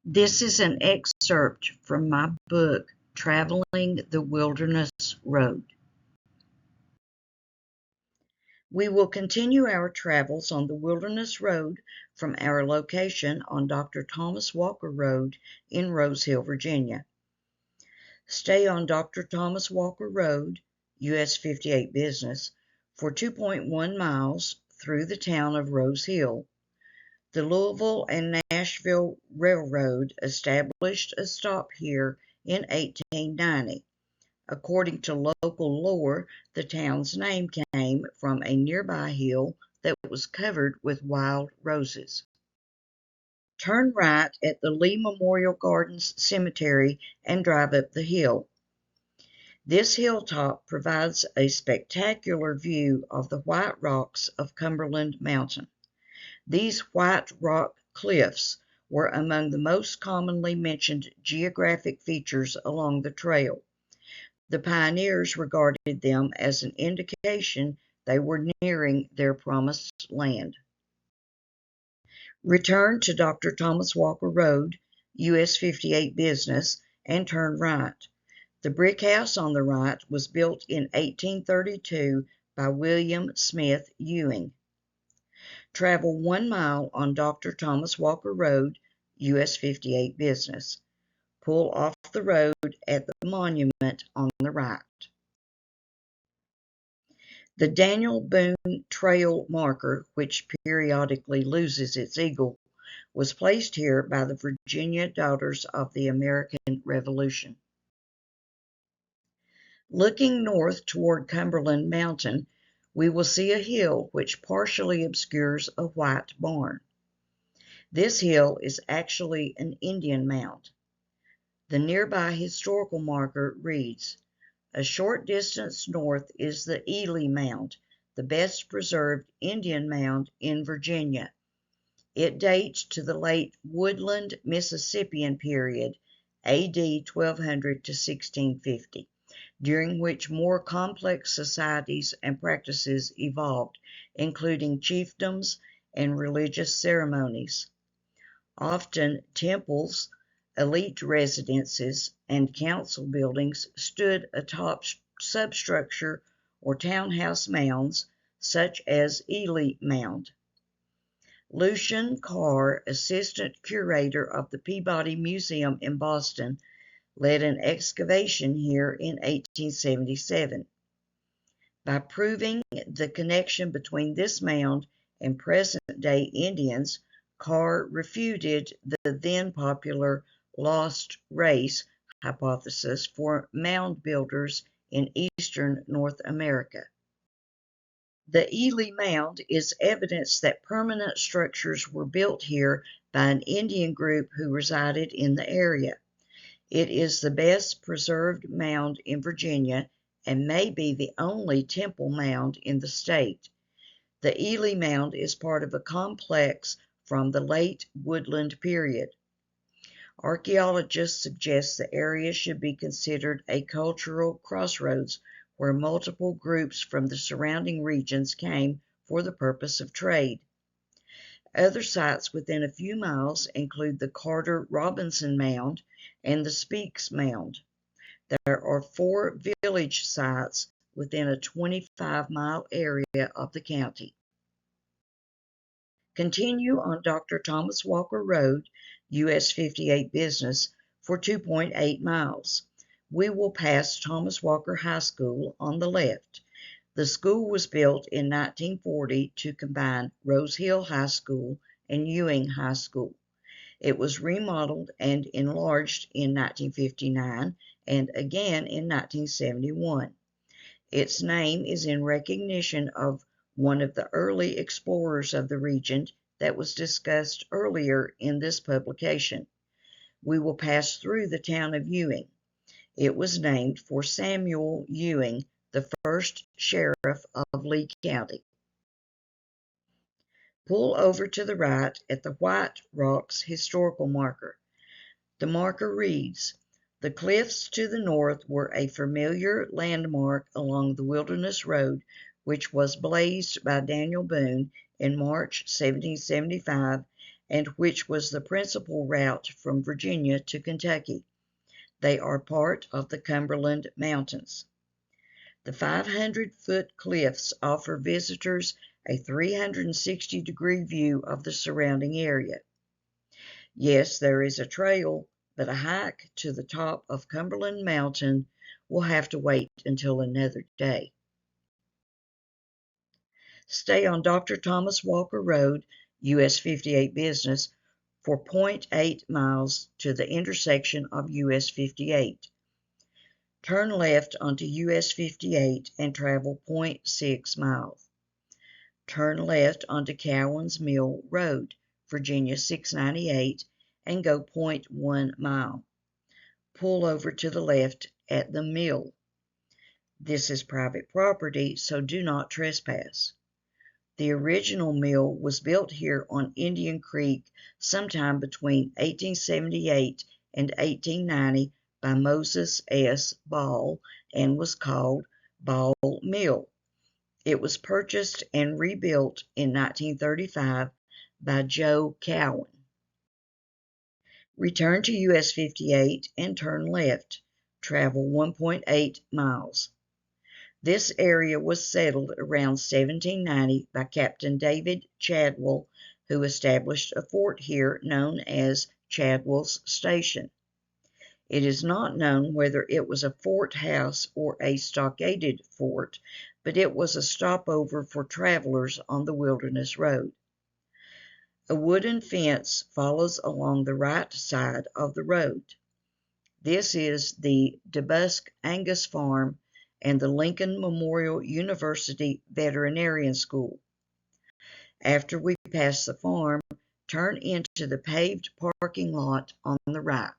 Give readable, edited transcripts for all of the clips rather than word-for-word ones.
This is an excerpt from my book, Traveling the Wilderness Road. We will continue our travels on the Wilderness Road from our location on Dr. Thomas Walker Road in Rose Hill, Virginia. Stay on Dr. Thomas Walker Road, US 58 Business, for 2.1 miles through the town of Rose Hill. The Louisville and Nashville Railroad established a stop here in 1890. According to local lore, the town's name came from a nearby hill that was covered with wild roses. Turn right at the Lee Memorial Gardens Cemetery and drive up the hill. This hilltop provides a spectacular view of the white rocks of Cumberland Mountain. These white rock cliffs were among the most commonly mentioned geographic features along the trail. The pioneers regarded them as an indication they were nearing their promised land. Return to Dr. Thomas Walker Road, US 58 Business, and turn right. The brick house on the right was built in 1832 by William Smith Ewing. Travel 1 mile on Dr. Thomas Walker Road, US 58 Business. Pull off the road at the monument on the right. The Daniel Boone Trail marker, which periodically loses its eagle, was placed here by the Virginia Daughters of the American Revolution. Looking north toward Cumberland Mountain, we will see a hill which partially obscures a white barn. This hill is actually an Indian mound. The nearby historical marker reads, "A short distance north is the Ely Mound, the best preserved Indian mound in Virginia. It dates to the late Woodland Mississippian period, AD 1200 to 1650, during which more complex societies and practices evolved, including chiefdoms and religious ceremonies. Often temples, elite residences, and council buildings stood atop substructure or townhouse mounds, such as Ely Mound. Lucian Carr, assistant curator of the Peabody Museum in Boston, led an excavation here in 1877. By proving the connection between this mound and present-day Indians, Carr refuted the then popular lost race hypothesis for mound builders in eastern North America. The Ely Mound is evidence that permanent structures were built here by an Indian group who resided in the area. It is the best preserved mound in Virginia and may be the only temple mound in the state. The Ely Mound is part of a complex from the late Woodland period. Archaeologists suggest the area should be considered a cultural crossroads where multiple groups from the surrounding regions came for the purpose of trade. Other sites within a few miles include the Carter Robinson Mound and the Speaks Mound. There are 4 village sites within a 25-mile area of the county. Continue on Dr. Thomas Walker Road, US 58 Business, for 2.8 miles. We will pass Thomas Walker High School on the left. The school was built in 1940 to combine Rose Hill High School and Ewing High School. It was remodeled and enlarged in 1959 and again in 1971. Its name is in recognition of one of the early explorers of the region that was discussed earlier in this publication. We will pass through the town of Ewing. It was named for Samuel Ewing, the first sheriff of Lee County. Pull over to the right at the White Rocks historical marker. The marker reads, "The cliffs to the north were a familiar landmark along the Wilderness Road, which was blazed by Daniel Boone in March 1775 and which was the principal route from Virginia to Kentucky. They are part of the Cumberland Mountains. The 500-foot cliffs offer visitors a 360-degree view of the surrounding area. Yes, there is a trail, but a hike to the top of Cumberland Mountain will have to wait until another day. Stay on Dr. Thomas Walker Road, US 58 Business, for 0.8 miles to the intersection of US 58. Turn left onto US 58 and travel 0.6 miles. Turn left onto Cowan's Mill Road, Virginia 698, and go 0.1 mile. Pull over to the left at the mill. This is private property, so do not trespass. The original mill was built here on Indian Creek sometime between 1878 and 1890 by Moses S. Ball and was called Ball Mill. It was purchased and rebuilt in 1935 by Joe Cowan. Return to US 58 and turn left. Travel 1.8 miles. This area was settled around 1790 by Captain David Chadwell, who established a fort here known as Chadwell's Station. It is not known whether it was a fort house or a stockaded fort, but it was a stopover for travelers on the Wilderness Road. A wooden fence follows along the right side of the road. This is the DeBusk Angus Farm and the Lincoln Memorial University Veterinarian School. After we pass the farm, turn into the paved parking lot on the right.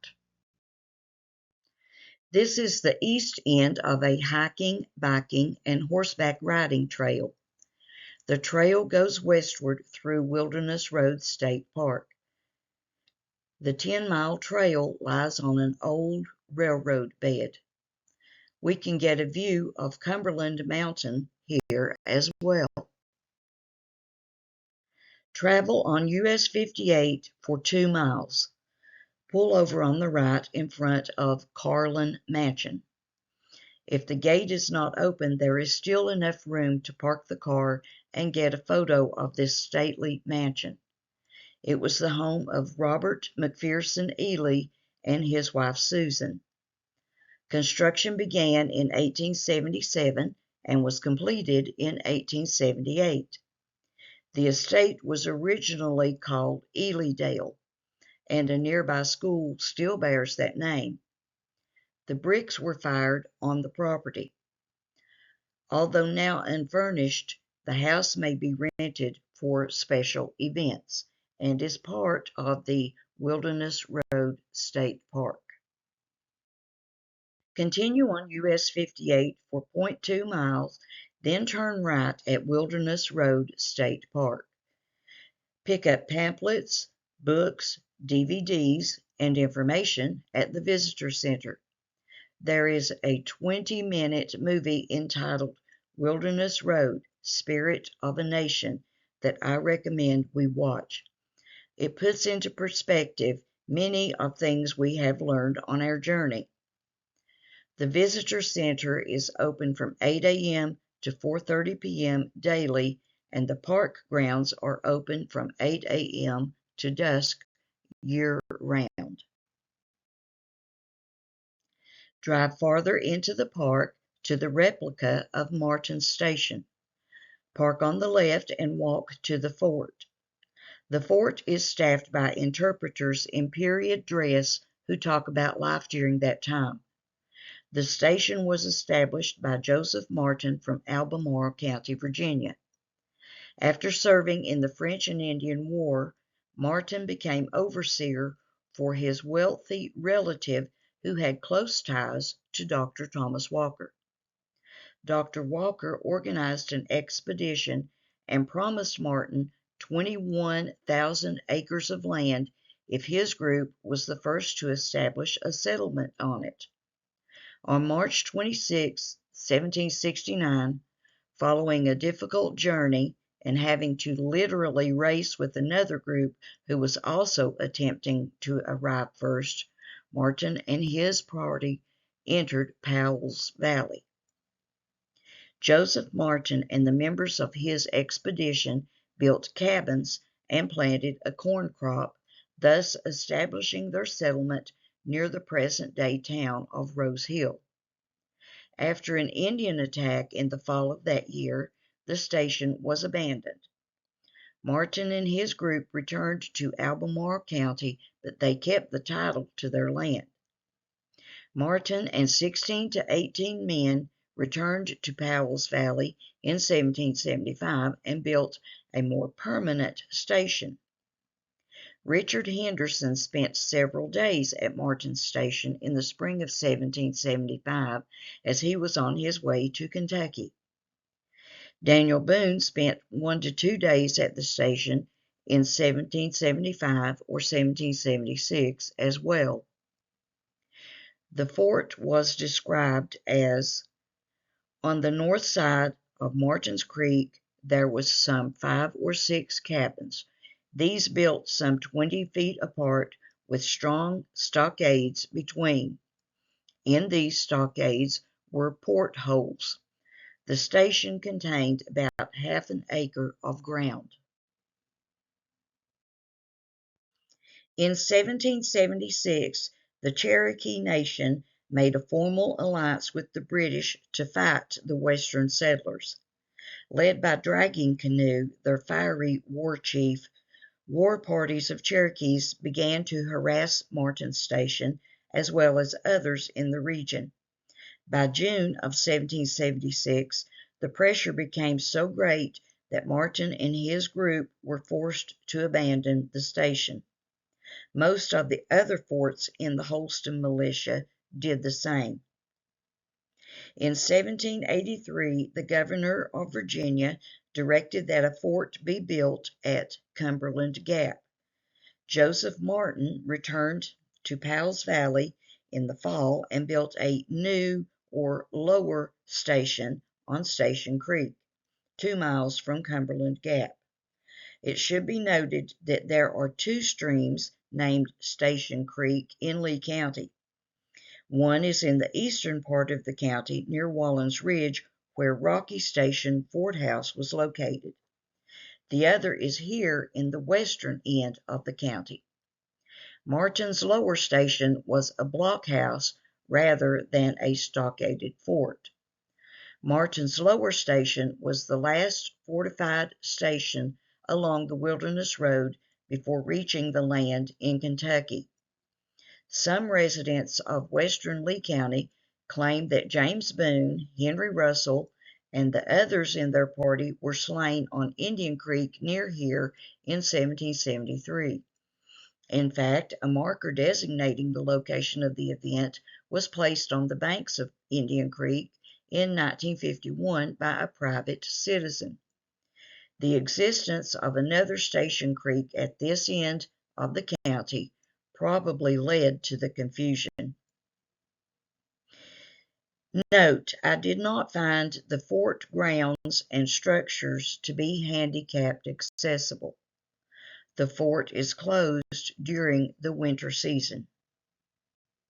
This is the east end of a hiking, biking, and horseback riding trail. The trail goes westward through Wilderness Road State Park. The 10-mile trail lies on an old railroad bed. We can get a view of Cumberland Mountain here as well. Travel on US 58 for 2 miles. Pull over on the right in front of Carlin Mansion. If the gate is not open, there is still enough room to park the car and get a photo of this stately mansion. It was the home of Robert McPherson Ely and his wife Susan. Construction began in 1877 and was completed in 1878. The estate was originally called Elydale, and a nearby school still bears that name. The bricks were fired on the property. Although now unfurnished, the house may be rented for special events and is part of the Wilderness Road State Park. Continue on US 58 for 0.2 miles, then turn right at Wilderness Road State Park. Pick up pamphlets, books, DVDs, and information at the Visitor Center. There is a 20-minute movie entitled Wilderness Road, Spirit of a Nation that I recommend we watch. It puts into perspective many of things we have learned on our journey. The Visitor Center is open from 8 a.m. to 4:30 p.m. daily, and the park grounds are open from 8 a.m. to dusk year-round. Drive farther into the park to the replica of Martin Station. Park on the left and walk to the fort. The fort is staffed by interpreters in period dress who talk about life during that time. The station was established by Joseph Martin from Albemarle County, Virginia. After serving in the French and Indian War, Martin became overseer for his wealthy relative who had close ties to Dr. Thomas Walker. Dr. Walker organized an expedition and promised Martin 21,000 acres of land if his group was the first to establish a settlement on it. On March 26, 1769, following a difficult journey, and having to literally race with another group who was also attempting to arrive first, Martin and his party entered Powell's Valley. Joseph Martin and the members of his expedition built cabins and planted a corn crop, thus establishing their settlement near the present-day town of Rose Hill. After an Indian attack in the fall of that year, the station was abandoned. Martin and his group returned to Albemarle County, but they kept the title to their land. Martin and 16 to 18 men returned to Powell's Valley in 1775 and built a more permanent station. Richard Henderson spent several days at Martin's station in the spring of 1775 as he was on his way to Kentucky. Daniel Boone spent 1 to 2 days at the station in 1775 or 1776 as well. The fort was described as, on the north side of Martin's Creek, there was some 5 or 6 cabins, these built some 20 feet apart with strong stockades between. In these stockades were portholes. The station contained about half an acre of ground. In 1776, the Cherokee Nation made a formal alliance with the British to fight the Western settlers. Led by Dragging Canoe, their fiery war chief, war parties of Cherokees began to harass Martin's station as well as others in the region. By June of 1776, the pressure became so great that Martin and his group were forced to abandon the station. Most of the other forts in the Holston militia did the same. In 1783, the governor of Virginia directed that a fort be built at Cumberland Gap. Joseph Martin returned to Powell's Valley in the fall and built a new or lower station on Station Creek, 2 miles from Cumberland Gap. It should be noted that there are 2 streams named Station Creek in Lee County. One is in the eastern part of the county near Wallens Ridge, where Rocky Station Fort House was located. The other is here in the western end of the county. Martin's lower station was a blockhouse rather than a stockaded fort. Martin's lower station was the last fortified station along the Wilderness Road before reaching the land in Kentucky. Some residents of western Lee County claim that James Boone, Henry Russell, and the others in their party were slain on Indian Creek near here in 1773. In fact, a marker designating the location of the event was placed on the banks of Indian Creek in 1951 by a private citizen. The existence of another Station Creek at this end of the county probably led to the confusion. Note, I did not find the fort grounds and structures to be handicapped accessible. The fort is closed during the winter season.